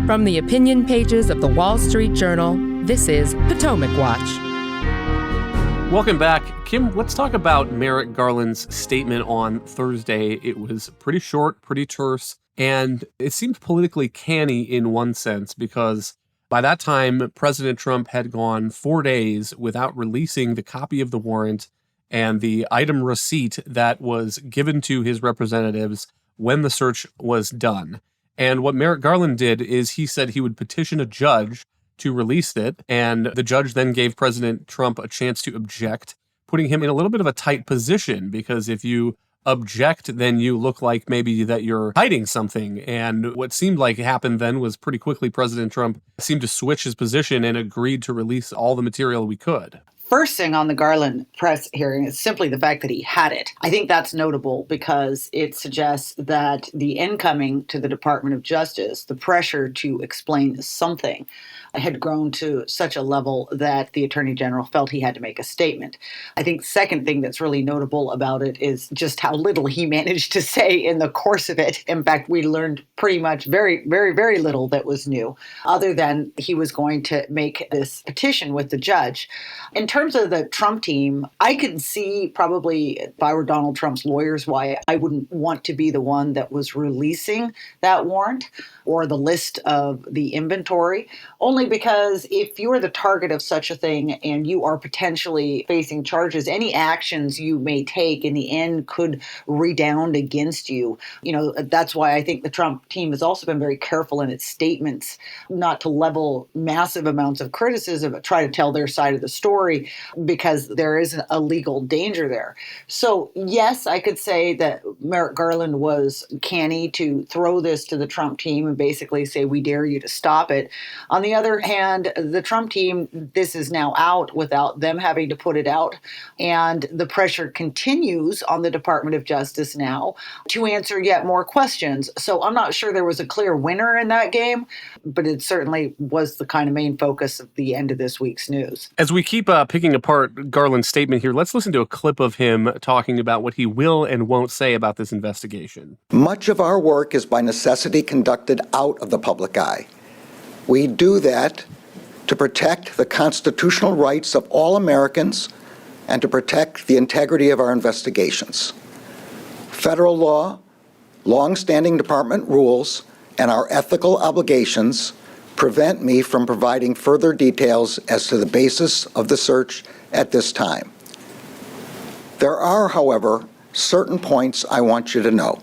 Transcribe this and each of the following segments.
From the opinion pages of the Wall Street Journal, this is Potomac Watch. Welcome back. Kim, let's talk about Merrick Garland's statement on Thursday. It was pretty short, pretty terse, and it seemed politically canny in one sense because by that time, President Trump had gone 4 days without releasing the copy of the warrant and the item receipt that was given to his representatives when the search was done. And what Merrick Garland did is he said he would petition a judge to release it, and the judge then gave President Trump a chance to object, putting him in a little bit of a tight position, because if you object, then you look like maybe that you're hiding something. And what seemed like happened then was pretty quickly President Trump seemed to switch his position and agreed to release all the material we could. First thing on the Garland press hearing is simply the fact that he had it. I think that's notable because it suggests that the incoming to the Department of Justice, the pressure to explain something, had grown to such a level that the Attorney General felt he had to make a statement. I think the second thing that's really notable about it is just how little he managed to say in the course of it. In fact, we learned pretty much very, very, very little that was new, other than he was going to make this petition with the judge. In terms of the Trump team, I could see probably if I were Donald Trump's lawyers why I wouldn't want to be the one that was releasing that warrant or the list of the inventory, only because if you're the target of such a thing and you are potentially facing charges, any actions you may take in the end could redound against you. You know, that's why I think the Trump team has also been very careful in its statements not to level massive amounts of criticism, but try to tell their side of the story, because there is a legal danger there. So yes, I could say that Merrick Garland was canny to throw this to the Trump team and basically say, we dare you to stop it. On the other hand, the Trump team, this is now out without them having to put it out. And the pressure continues on the Department of Justice now to answer yet more questions. So I'm not sure there was a clear winner in that game, but it certainly was the kind of main focus of the end of this week's news. As we keep picking apart Garland's statement here, let's listen to a clip of him talking about what he will and won't say about this investigation. Much of our work is by necessity conducted out of the public eye. We do that to protect the constitutional rights of all Americans and to protect the integrity of our investigations. Federal law, long-standing department rules, and our ethical obligations prevent me from providing further details as to the basis of the search at this time. There are, however, certain points I want you to know.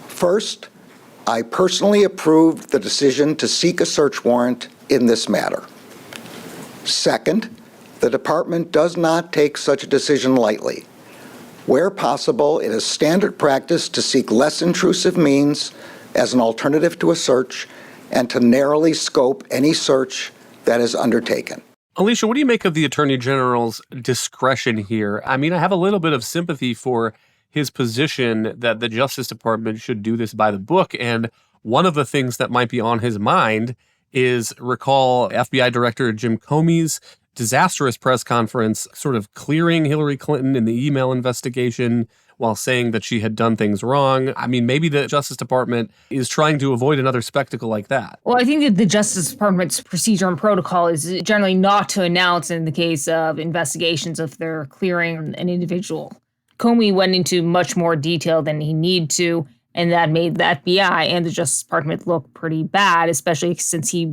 First, I personally approved the decision to seek a search warrant in this matter. Second, the department does not take such a decision lightly. Where possible, it is standard practice to seek less intrusive means as an alternative to a search and to narrowly scope any search that is undertaken. Alicia, what do you make of the Attorney General's discretion here? I mean, I have a little bit of sympathy for his position that the Justice Department should do this by the book. And one of the things that might be on his mind is, recall FBI Director Jim Comey's disastrous press conference sort of clearing Hillary Clinton in the email investigation while saying that she had done things wrong. I mean, maybe the Justice Department is trying to avoid another spectacle like that. Well, I think that the Justice Department's procedure and protocol is generally not to announce in the case of investigations if they're clearing an individual. Comey went into much more detail than he needed to, and that made the FBI and the Justice Department look pretty bad, especially since he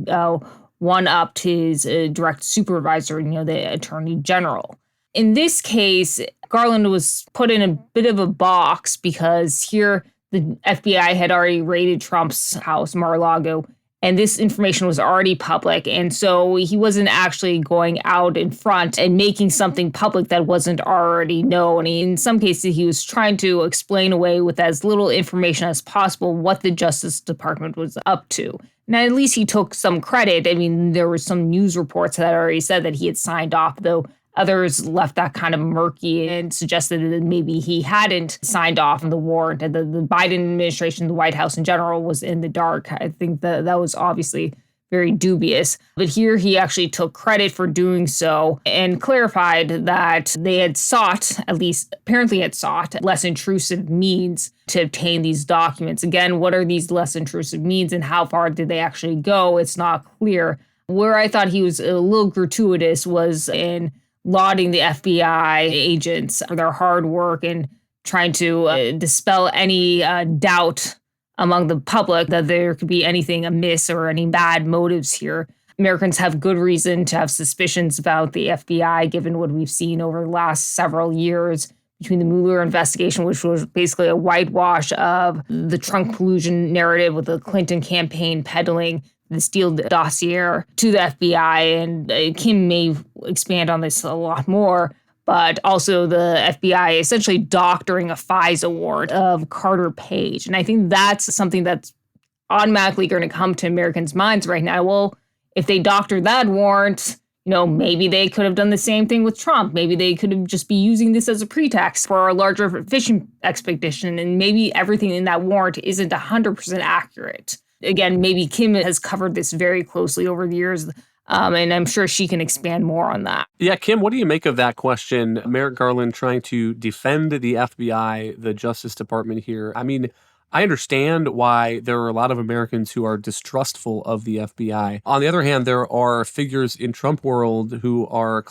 one-upped his direct supervisor, the Attorney General. In this case, Garland was put in a bit of a box because here the FBI had already raided Trump's house, Mar-A-Lago, and this information was already public. And so he wasn't actually going out in front and making something public that wasn't already known. In some cases, he was trying to explain away with as little information as possible what the Justice Department was up to. Now, at least he took some credit. I mean, there were some news reports that already said that he had signed off, though others left that kind of murky and suggested that maybe he hadn't signed off on the warrant, and the Biden administration, the White House in general, was in the dark. I think that was obviously very dubious. But here he actually took credit for doing so and clarified that they had sought, at least apparently had sought, less intrusive means to obtain these documents. Again, what are these less intrusive means and how far did they actually go? It's not clear. Where I thought he was a little gratuitous was in lauding the FBI agents for their hard work and trying to dispel any doubt among the public that there could be anything amiss or any bad motives here. Americans have good reason to have suspicions about the FBI, given what we've seen over the last several years between the Mueller investigation, which was basically a whitewash of the Trump collusion narrative with the Clinton campaign peddling the Steele dossier to the FBI. And Kim may expand on this a lot more, but also the FBI essentially doctoring a FISA warrant of Carter Page. And I think that's something that's automatically going to come to Americans' minds right now. Well, if they doctored that warrant, maybe they could have done the same thing with Trump. Maybe they could have just be using this as a pretext for a larger fishing expedition. And maybe everything in that warrant isn't 100% accurate. Again, maybe Kim has covered this very closely over the years. And I'm sure she can expand more on that. Yeah, Kim, what do you make of that question? Merrick Garland trying to defend the FBI, the Justice Department here. I mean, I understand why there are a lot of Americans who are distrustful of the FBI. On the other hand, there are figures in Trump world who are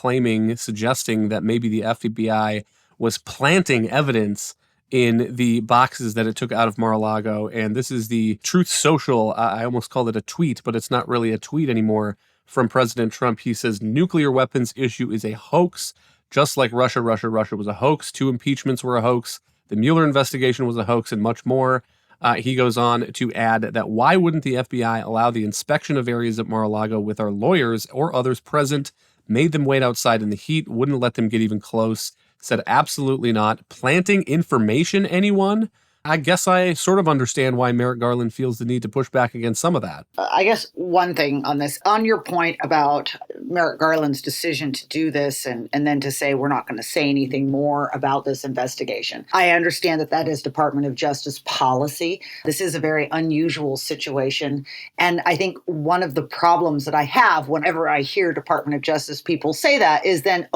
suggesting that maybe the FBI was planting evidence in the boxes that it took out of Mar-a-Lago. And this is the Truth Social. I almost called it a tweet, but it's not really a tweet anymore. From President Trump, he says, nuclear weapons issue is a hoax, just like Russia was a hoax. 2 impeachments were a hoax. The Mueller investigation was a hoax and much more. He goes on to add that why wouldn't the FBI allow the inspection of areas at Mar-a-Lago with our lawyers or others present, made them wait outside in the heat, wouldn't let them get even close, said absolutely not. Planting information, anyone? I guess I sort of understand why Merrick Garland feels the need to push back against some of that. I guess one thing on this, on your point about Merrick Garland's decision to do this and then to say we're not going to say anything more about this investigation. I understand that is Department of Justice policy. This is a very unusual situation. And I think one of the problems that I have whenever I hear Department of Justice people say that is then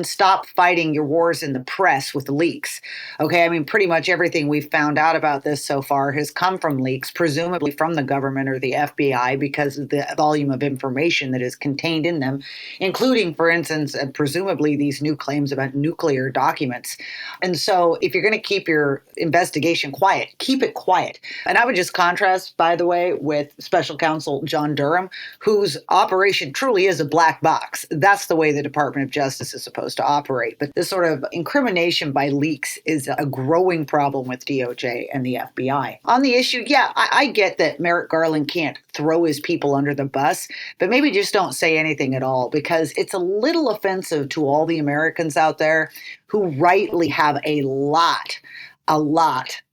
stop fighting your wars in the press with the leaks. Okay, I mean, pretty much everything we've found out about this so far has come from leaks, presumably from the government or the FBI, because of the volume of information that is contained in them, including, for instance, presumably these new claims about nuclear documents. And so if you're going to keep your investigation quiet, keep it quiet. And I would just contrast, by the way, with Special Counsel John Durham, whose operation truly is a black box. That's the way the Department of Justice is supposed to operate. But this sort of incrimination by leaks is a growing problem with DOJ and the FBI. On the issue, I get that Merrick Garland can't throw his people under the bus, but maybe just don't say anything at all, because it's a little offensive to all the Americans out there who rightly have a lot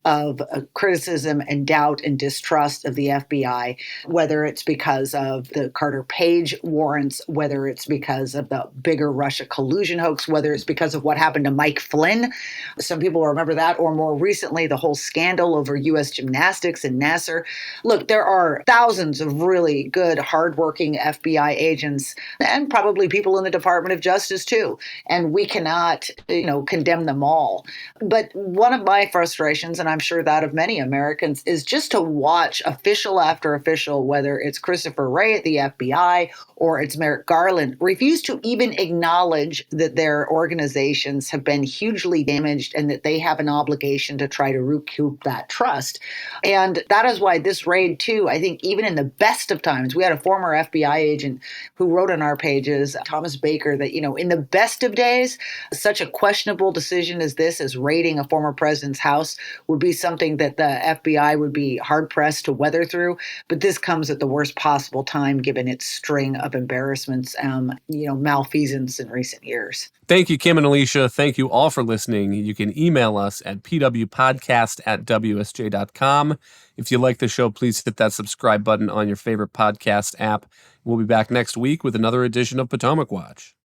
of criticism and doubt and distrust of the FBI, whether it's because of the Carter Page warrants, whether it's because of the bigger Russia collusion hoax, whether it's because of what happened to Mike Flynn. Some people remember that, or more recently, the whole scandal over U.S. gymnastics and Nasser. Look, there are thousands of really good, hardworking FBI agents and probably people in the Department of Justice too. And we cannot, condemn them all. But one of my frustrations, and I'm sure that of many Americans, is just to watch official after official, whether it's Christopher Wray at the FBI or it's Merrick Garland, refuse to even acknowledge that their organizations have been hugely damaged and that they have an obligation to try to recoup that trust. And that is why this raid, too, I think even in the best of times, we had a former FBI agent who wrote on our pages, Thomas Baker, that, in the best of days, such a questionable decision as this, as raiding a former president's house, would be something that the FBI would be hard-pressed to weather through. But this comes at the worst possible time, given its string of embarrassments, malfeasance in recent years. Thank you, Kim and Alicia. Thank you all for listening. You can email us at pwpodcast@wsj.com. If you like the show, please hit that subscribe button on your favorite podcast app. We'll be back next week with another edition of Potomac Watch.